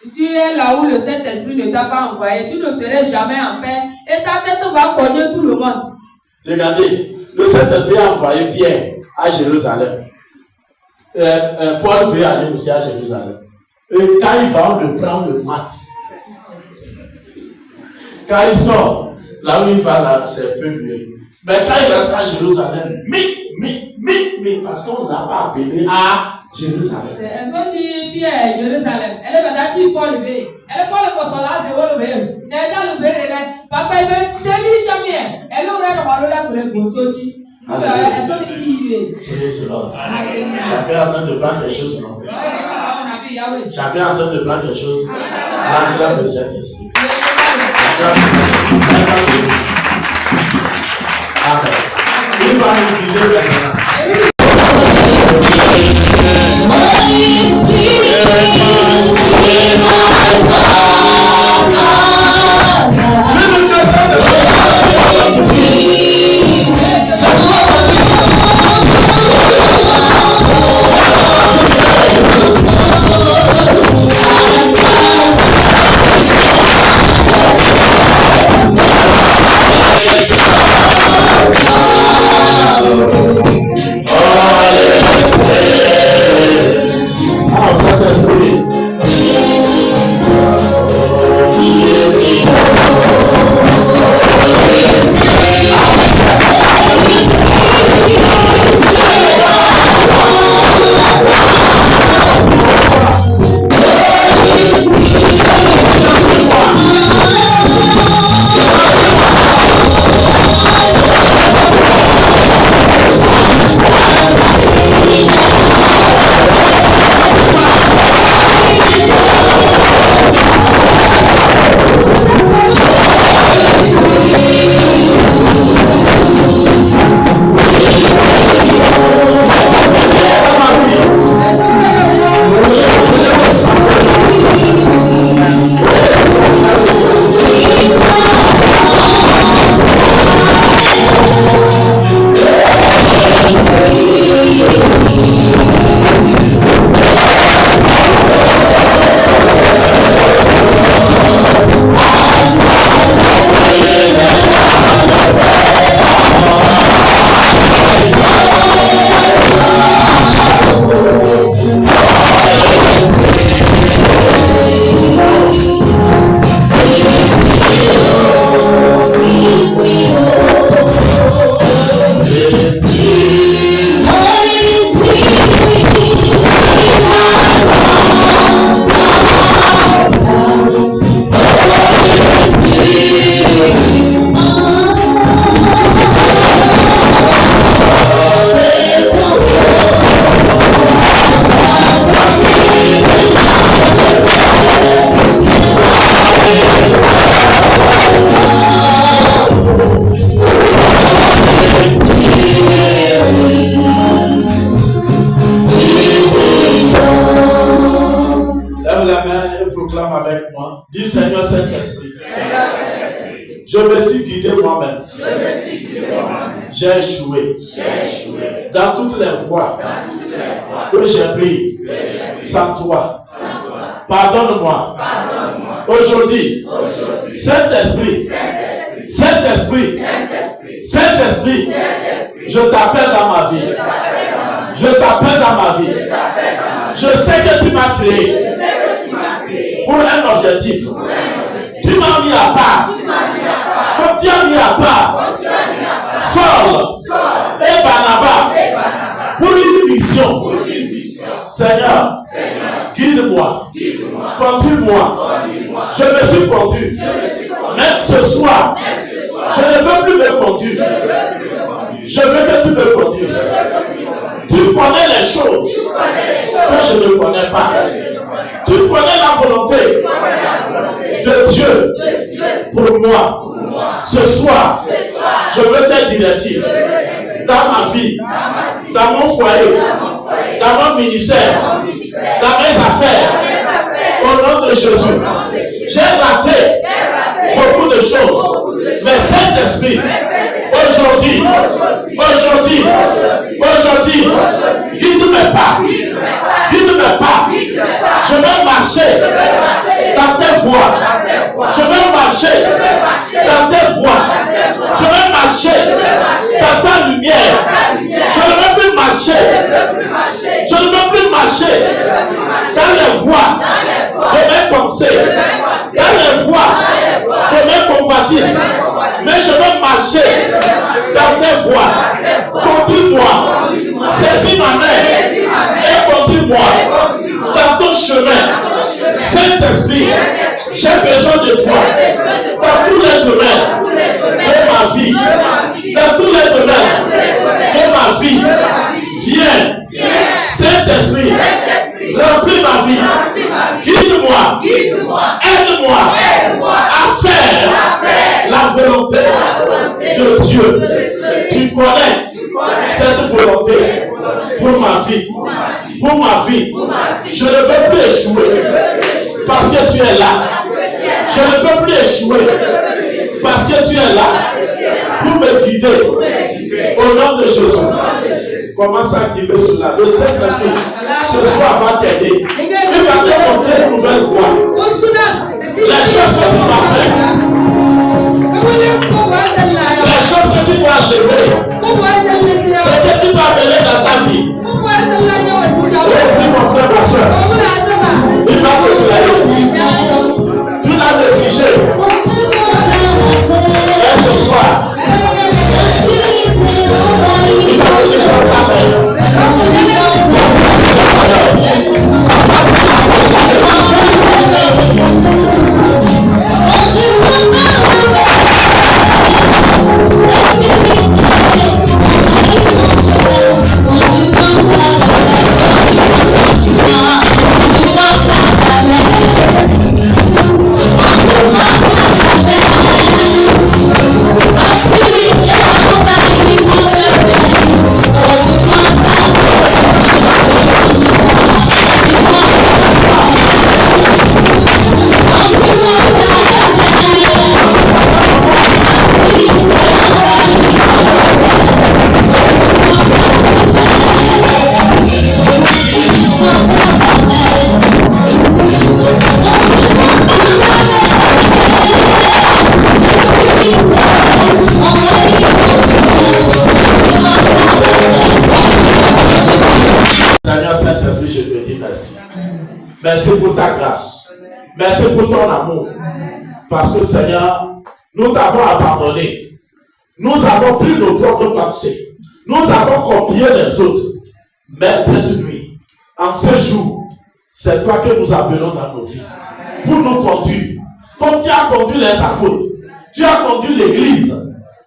si tu es là où le Saint-Esprit ne t'a pas envoyé, tu ne serais jamais en paix et ta tête va cogner tout le monde. Regardez, le Saint-Esprit a envoyé Pierre à Jérusalem. Paul veut aller aussi à Jérusalem. Et quand il va, on le prend le mat. Quand il sort, là où il va, là, c'est un peu mieux. Mais quand il rentre à Jérusalem, parce qu'on ne l'a pas appelé à Jérusalem. Elle se dit Pierre, Jérusalem. Elle est venue à Paul. Elle est pas le consulat de Paul. Elle est dans le Bénin. Papa, elle est jamais. Elle aurait le rôle là pour le consulat. Elle se dit. Chacun est en train de prendre quelque chose, non? Chacun est en train de prendre quelque chose. L'acclame le Saint-Esprit. Amen. Il va nous guider maintenant. Je me suis guidé moi-même. J'ai échoué. Dans toutes les voies que j'ai prises sans toi. Pardonne-moi. Aujourd'hui, Saint-Esprit, je t'appelle dans ma vie. Je t'appelle dans ma vie. Je sais que tu m'as créé pour un objectif. Tu m'as mis à part. Comme tu as mis à part Saul et Barnabas pour une mission. Seigneur, guide-moi, conduis-moi. Je me suis conduit. Même ce soir, je ne veux plus me conduire. Je veux que tu me conduises. Tu connais les choses que je ne connais pas. Tu connais la volonté de Dieu pour moi. Ce soir, je veux tes directives dans ma vie, dans mon foyer, dans mon ministère, dans mes affaires. Au nom de Jésus, j'ai raté beaucoup de choses. Mais Saint-Esprit, aujourd'hui, guide mes pas. Je vais marcher dans tes voies. Je vais marcher dans tes voies. Je vais marcher dans ta lumière. Je ne veux plus marcher. Je ne veux plus marcher dans les voies de mes pensées, dans les voies de mes convoitises. Mais je veux marcher dans tes voies. Conduis-moi. Saisis ma main et conduis-moi dans ton chemin. Saint-Esprit, j'ai besoin de toi dans tous les domaines de ma vie. Dans tous les domaines de ma vie. Viens, Saint-Esprit, remplis ma vie. Guide-moi, aide-moi à faire la volonté de Dieu. Tu connais cette volonté pour ma vie. Pour ma vie. Je ne veux plus échouer parce que tu es là. Je ne peux plus échouer parce que tu es là pour me guider. Au nom de Jésus. Commence à activer cela. Le Saint-Esprit, ce soir, va t'aider. Il va te montrer une nouvelle voie. Les choses que tu dois faire. Les choses que tu dois lever. Ce que tu dois mener dans ta vie. Oublie mon frère, ma soeur. Il va te clairer. Tu l'as négligé. Et ce soir, il va te dire ta main. Merci pour ta grâce. Merci pour ton amour. Parce que Seigneur, nous t'avons abandonné. Nous avons pris nos propres pensées. Nous avons copié les autres. Mais cette nuit, en ce jour, c'est toi que nous appelons dans nos vies. Pour nous conduire. Comme tu as conduit les apôtres. Tu as conduit l'église.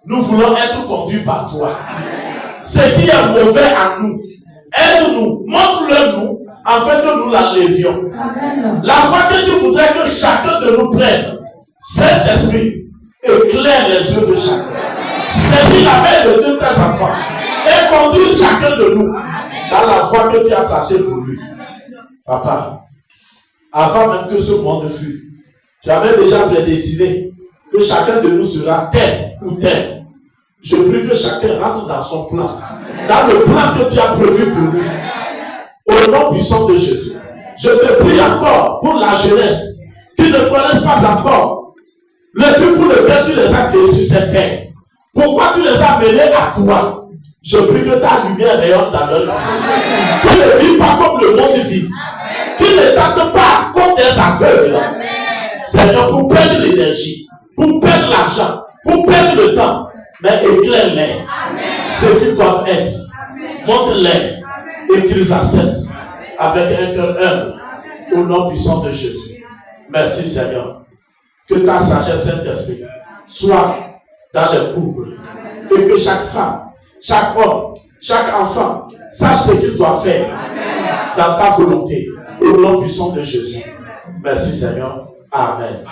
Nous voulons être conduits par toi. Ce qui est mauvais en nous, aide-nous, montre-le-nous, afin que nous la levions. La foi que tu voudrais que chacun de nous prenne, Saint-Esprit, éclaire les yeux de chacun. Saisis la main de tous tes enfants et conduis chacun de nous dans la voie que tu as tracée pour lui. Papa, avant même que ce monde fût, Tu avais déjà prédestiné que chacun de nous sera tel ou tel. Je prie que chacun rentre dans son plan. Dans le plan que tu as prévu pour lui. Au nom puissant de Jésus. Je te prie encore pour la jeunesse qui ne connaissent pas encore le but pour lequel tu les as créés sur cette terre. Pourquoi tu les as menés à toi? Je prie que ta lumière rayonne dans leur vie. Qu'ils ne vivent pas comme le monde vit. Qu'ils ne t'attendent pas comme des aveugles. Seigneur, pour perdre l'énergie, pour perdre l'argent, pour perdre le temps, mais éclaire-les. Ce qu'ils doivent être. Montre-les et qu'ils acceptent avec un cœur humble au nom puissant de Jésus. Merci Seigneur. Que ta sagesse Saint-Esprit soit dans le couple et que chaque femme, chaque homme, chaque enfant sache ce qu'il doit faire dans ta volonté au nom puissant de Jésus. Merci Seigneur. Amen.